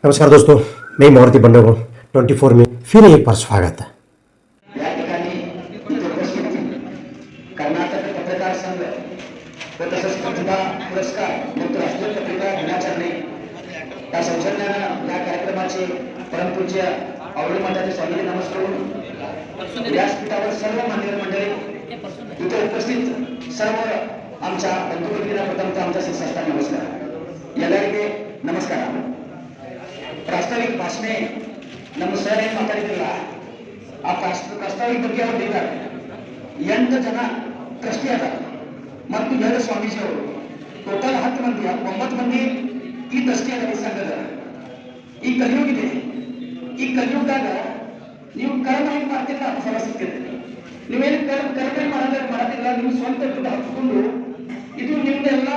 नमस्कार दोस्तों, मैं मारुति बंडोगो 24 में फिर एक बार स्वागत है। या ठिकाणी कर्नाटक पत्रकार संघ व तसंच प्रतिभा पुरस्कार मुक्त राष्ट्रीय पत्रकार दिनाचरणे या सौजन्यानं या कार्यक्रमाचे परमपूज्य आवडी मठाचे स्वामी नमस्कार व्यासपीठावर सर्व मान्यवर मंडळी इथे उपस्थित सर्व आमच्या बंधू भगिनींना प्रथमतः आमचा शिरसाष्टांग नमस्कार. ಎಲ್ಲರಿಗೆ ನಮಸ್ಕಾರ. ಪ್ರಾಸ್ತಾವಿಕ ಭಾಷಣೆ ನಮ್ಮ ಸರ್ ಏನು ಮಾತಾಡಿದ್ರಲ್ಲ ಆ ಪ್ರಾಸ್ತಾವಿಕ ಬಗ್ಗೆ ಅವರು ಹೇಳಿದ್ದಾರೆ. 8 ಜನ ಟ್ರಸ್ಟಿ ಅದಾರ ಮತ್ತು 2 ಸ್ವಾಮೀಜಿ ಅವರು ಟೋಟಲ್ 10 ಮಂದಿ 9 ಮಂದಿ ಈ ಟ್ರಸ್ಟಿ ಅದಾರ ಈ ಸಂಘದ. ಈ ಕಲಿಯುಗ ಇದೆ. ಈ ಕಲಿಯುಗದಾಗ ನೀವು ಕರ್ಮ ಹೆಂಗ್ ಮಾಡ್ತಿಲ್ಲ ಅದು ಫಲ ಸಿಗ್ತದೆ. ನೀವೇನು ಕರ್ಮ ಮಾಡೋದಿಲ್ಲ, ನೀವು ಸ್ವಂತ ದುಡ್ಡು ಹಾಕಿಕೊಂಡು ಇದು ನಿಮ್ದೆಲ್ಲ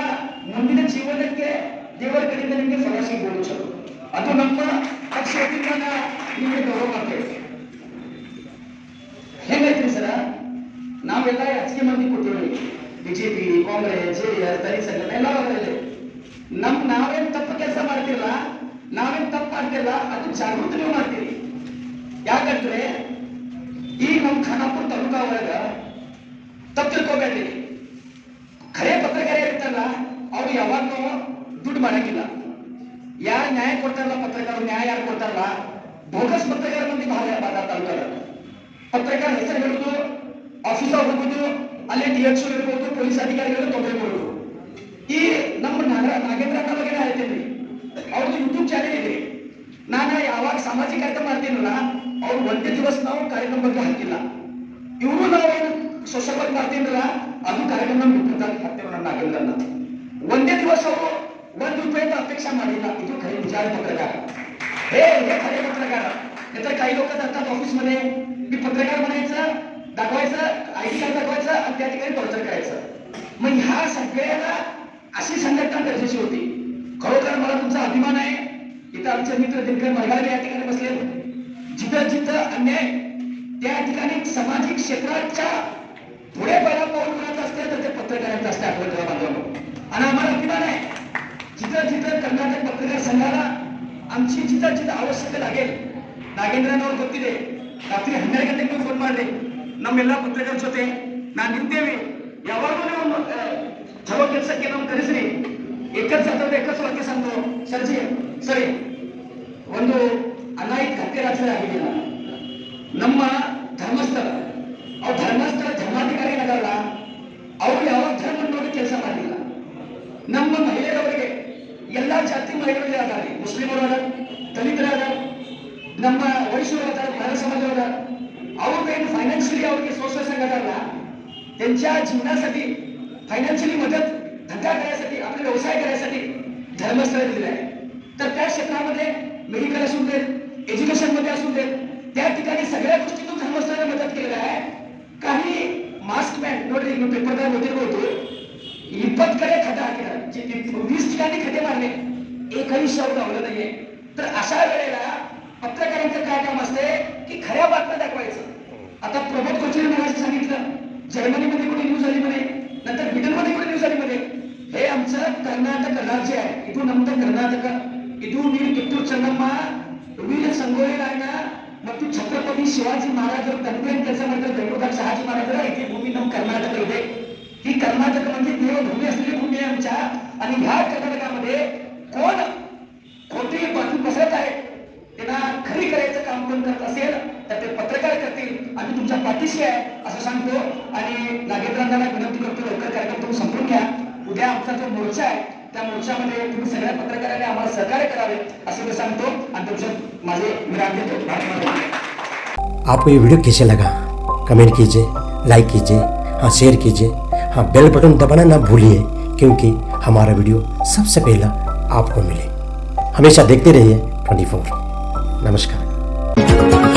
ಮುಂದಿನ ಜೀವನಕ್ಕೆ ದೇವರ ಕಡೆಯಿಂದ ನಿಮಗೆ ಫಲ ಸಿಗ್ಬೋದು. ಚಲೋ ಅದು ನಮ್ಮ ಪಕ್ಷದಿಂದ ನಿಮಗೆ ಗೌರವ ಮಾಡ್ತೇವೆ. ಹೆಂಗೈತ್ರಿ ಸರ, ನಾವೆಲ್ಲ ಹೆಚ್ಚಿಗೆ ಮಂದಿ ಕೊಟ್ಟಿವಿ, ಬಿಜೆಪಿ, ಕಾಂಗ್ರೆಸ್, ಜೆಡಿಎಸ್, ದಲಿತ ಸಂಘಟನೆ ಎಲ್ಲ ನಾವೇನು ತಪ್ಪು ಕೆಲಸ ಮಾಡ್ತಿಲ್ಲ, ನಾವೇನು ತಪ್ಪು ಮಾಡ್ತಿಲ್ಲ, ಅದು ಜಾಗೃತಿ ನೀವು ಮಾಡ್ತೀರಿ. ಯಾಕಂದ್ರೆ ಈ ನಮ್ಮ ಖಾನಾಪುರ ತಾಲೂಕಾ ಒಳಗ ತಪ್ಪು ತಿಳ್ಕೊಬೇಡ್ರಿ. ಖರೆ ಪತ್ರಕಾರ ಇರ್ತಾರಲ್ಲ ಅವ್ರು ಯಾವಾಗೂ ದುಡ್ಡು ಮಾಡಂಗಿಲ್ಲ. ಯಾರು ನ್ಯಾಯ ಕೊಡ್ತಾರಲ್ಲ ಪತ್ರಕಾರ ನ್ಯಾಯ ಯಾರು ಕೊಡ್ತಾರಲ್ಲ, ಬೋಗಸ್ ಪತ್ರಕಾರ ಮಂದಿ ಬಹಳ ತಾಲೂಕಲ್ಲ. ಪತ್ರಕಾರ ಹೆಸರು ಹೇಳುದು, ಆಫೀಸರ್ ಹೋಗುದು, ಅಲ್ಲೇ DHO ಇರ್ಬೋದು, ಪೊಲೀಸ್ ಅಧಿಕಾರಿಗಳು ತೊಂದರೆ ಕೊಡುದು. ಈ ನಮ್ಮ ನಾಗೇಂದ್ರ ಅಣ್ಣ ಬಗ್ಗೆ ಹೇಳ್ತೀನಿ, ಅವ್ರದ್ದು ಯೂಟ್ಯೂಬ್ ಚಾನೆಲ್ ಇದೆ. ನಾನು ಯಾವಾಗ ಸಾಮಾಜಿಕ ಕಾರ್ಯಕ್ರಮ ಮಾಡ್ತೀನಲ್ಲ ಅವ್ರು ಒಂದೇ ದಿವಸ ನಾವು ಕಾರ್ಯಕ್ರಮ ಬಗ್ಗೆ ಹಾಕಿಲ್ಲ. ಇವರು ನಾವೇನು ಸೋಷಲ್ ವರ್ಕ್ ಮಾಡ್ತೀನಲ್ಲ ಅದು ಕಾರ್ಯಕ್ರಮ ಹಾಕ್ತೇವೆ. ನನ್ನ ನಾಗೇಂದ್ರ ಅಣ್ಣ ಒಂದೇ ದಿವಸ ಅವರು ₹1 अपेक्षा ಮಾಡಿಲ್ಲ. ಇದು खरे विचार पत्रकार हे खरे पत्रकार. नाहीतर काही लोक जातात ऑफिस मध्ये मी पत्रकार बनायचं, दाखवायचं, ID कार्ड दाखवायचं आणि त्या ठिकाणी टॉर्चर करायचं. मग ह्या सगळ्याला अशी संघटना गरजेची होती. खरोखर मला तुमचा अभिमान आहे. इथं आमचे मित्र दिनकर मरगाळे या ठिकाणी बसले. जिथं जिथं अन्याय त्या ठिकाणी सामाजिक क्षेत्राच्या पुढे पहिला पाऊल उचलत असते तर ते पत्रकारांचं असते. आपल्या बांधवांनो आणि आम्हाला अभिमान आहे. जिथं जिथं कर्नाटक पत्रकार संघाला आमची जिथं जिथं ಅವಶ್ಯಕತೆ लागेल, ನಾಗೇಂದ್ರನವರು ಗೊತ್ತಿದೆ. ರಾತ್ರಿ 12 ಗಂಟೆಗೆ ಫೋನ್ ಮಾಡಿ ನಮ್ಮೆಲ್ಲ ಪತ್ರಕರ್ತರ ಜೊತೆ ನಾನು ನಿಂತೇವೆ, ಯಾವಾಗಲೂ ನೀವು ಚಲೋ ಕೆಲಸಕ್ಕೆ ನಾವು ಕರೆಸ್ರಿ. एकच वाक्य सांगतो सरजी, ಸರಿ ಒಂದು ಅನಾಯಿತ ಹತ್ಯೆ ರಾತ್ರಿ ಆಗಿದ್ದಿಲ್ಲ ನಮ್ಮ ಧರ್ಮಸ್ಥಳ. ಅವ್ರು ಧರ್ಮಸ್ಥಳ ಧರ್ಮಾಧಿಕಾರಿ ಏನಾಗಲ್ಲ, ಅವ್ರು ಯಾವ ಧರ್ಮ ನೋಡಿ ಕೆಲಸ ಮಾಡಿಲ್ಲ. ನಮ್ಮ ಮಹಿಳೆಯರವರಿಗೆ ಎಲ್ಲ ಜಾತಿ ಮಹಿಳೆಯರಿಗೆ ಆದಾರೆ, ಮುಸ್ಲಿಮರು ಅದಾರ, ದಲಿತರಾದ, ನಮ್ಮ ವೈಶ್ಯರು ಅದಾರ, ಮಹಿಳಾ ಸಮಾಜವಾದ, ಅವ್ರಿಗೇನು ಫೈನಾನ್शियली ಅವ್ರಿಗೆ सोशल संघटना त्यांच्या जीवनासाठी फायनान्शियली मदत धंदा करण्यासाठी, आपले व्यवसाय करण्यासाठी धर्मस्थळ दिले आहे. तर त्या क्षेत्रामध्ये मेडिकल असू दे, एज्युकेशन मध्ये असू दे, त्या ठिकाणी सगळ्या गोष्टीतून धर्मस्थळाने मदत केलेली आहे. काही मास्क मॅन ನೋಡಿ ನೀವು ಪೇಪರ್ದಾಗ ಓದಿರಬಹುದು, 20 ಕಡೆ खड्डा हाकला, 20 ठिकाणी खड्डे मारले, एकही शव लावलं नाहीये. तर अशा वेळेला पत्रकारांचं काय काम असते की खऱ्या बातम्या दाखवायचं. आता प्रमोद कोचरे मगाशी सांगितलं, जर्मनीमध्ये कुठे न्यूज आली म्हणे, नंतर ब्रिटनमध्ये कुठे न्यूज आली म्हणे. हे आमचं कर्नाटक राज्य आहे. इथून आमचं कर्नाटक इथून वीर ಕಿತ್ತೂರು ಚೆನ್ನಮ್ಮ, ವೀರ ಸಂಗೊಳ್ಳಿ ರಾಯಣ್ಣ ಮತ್ತು ಛತ್ರಪತಿ ಶಿವಾಜಿ ಮಹಾರಾಜರು ತಂದೆಯನ್ನು ಕೆಲಸ ಮಾಡಿದ ಬೆಂಗಳೂರು ಶಹಾಜಿ ಮಹಾರಾಜರ इथे भूमी ನಮ್ಮ कर्नाटक ಇದೆ. ही कर्नाटक म्हणजे देवभूमी असलेली भूमी आहे आमच्या. आणि ह्या कर्नाटकामध्ये कोण खोटी बातमी पसरत आहे, त्यांना खरी करायचं काम कोण करत असेल तर ते पत्रकार करतील. आम्ही तुमच्या पाठीशी आहे असं सांगतो. आणि नागेंद्रांना विनंती करतो, लवकर कार्यक्रम तुम्ही संपवून घ्या. उद्या आमचा जो मोर्चा आहे त्या मोर्चामध्ये तुम्ही सगळ्या पत्रकारांनी आम्हाला सहकार्य करावे असं मी सांगतो आणि तुमच्या माझे विराम देतो. आपको ये वीडियो कैसे लगा कमेंट कीजिए, लाइक कीजिए, हाँ शेयर कीजिए, हाँ बेल बटन दबाना ना भूलिए, क्योंकि हमारा वीडियो सबसे पहला आपको मिले. हमेशा देखते रहिए 24. नमस्कार.